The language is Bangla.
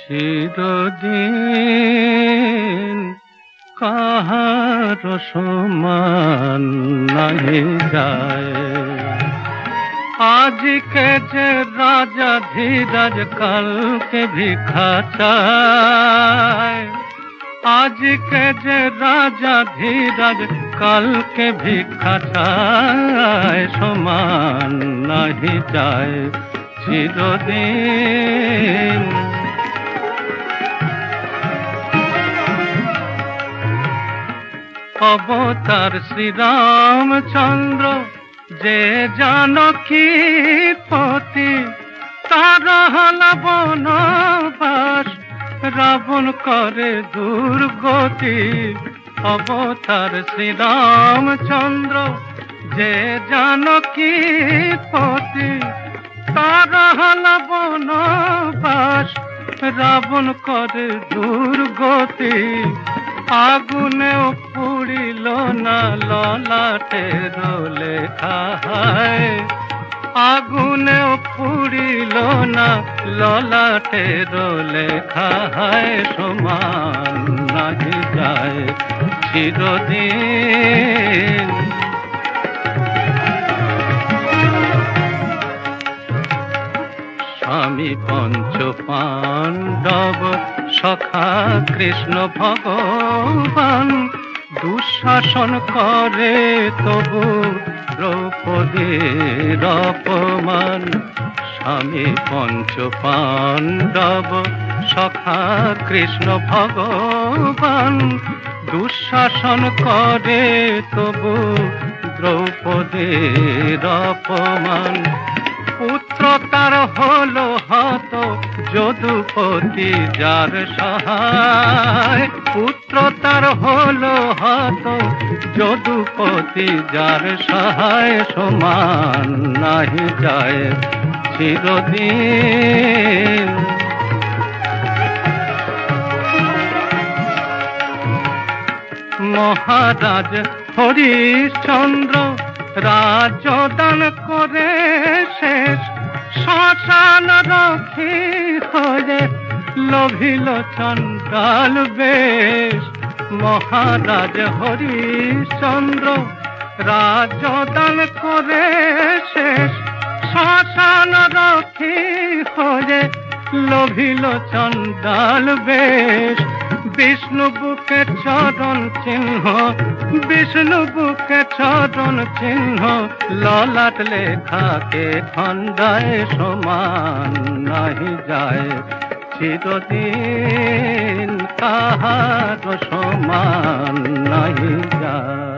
চিরদিন কাহার সমান নাহি যায়। আজকে যে রাজা ধীরাজ কালকে ভিক্ষা চায়, আজকে যে রাজা ধীরাজ কালকে ভিক্ষা চায়, সমান নাহি যায় চিরদিন। অবতার শ্রীরামচন্দ্র যে জানকী পতি, তার হলা বনবাস রাবণ করে দুর্গতি। অবতার শ্রীরামচন্দ্র যে জানকী পতি, তার হলা বনবাস রাবণ করে দুর্গতি। আগুনেও পুড়িল না ললাটের লেখা, আগুনেও পুড়িল না ললাটের লেখা, সমান নাহি যায় চিরদিন। স্বামী পঞ্চ পাণ্ডব সখা কৃষ্ণ ভগবান, দুঃশাসন করে তবু দ্রৌপদীর অপমান। স্বামী পঞ্চ পাণ্ডব সখা কৃষ্ণ ভগবান, দুঃশাসন করে তবু দ্রৌপদীর অপমান। পুত্র তার হলো হত যদুপতি যার সহায়, পুত্র তার হলো হত যদুপতি যার সহায়, সমান নাহি যায় চিরদিন। মহারাজ হরিশ্চন্দ্র রাজদান করে শেষ, শ্মশান রক্ষী হয়ে লোভিল চণ্ডাল বেশ। মহারাজ হরিশ্চন্দ্র রাজদান করে শেষ, শ্মশান রক্ষী হয়ে লোভিল চণ্ডাল বেশ। বিষ্ণু বুকে চরণ চিহ্ন, বিষ্ণু বুকে চরণ চিহ্ন, ললাট লেখাকে খণ্ডায়, সমান নাহি যায় চিরদিন কাহার সমান নাহি যায়।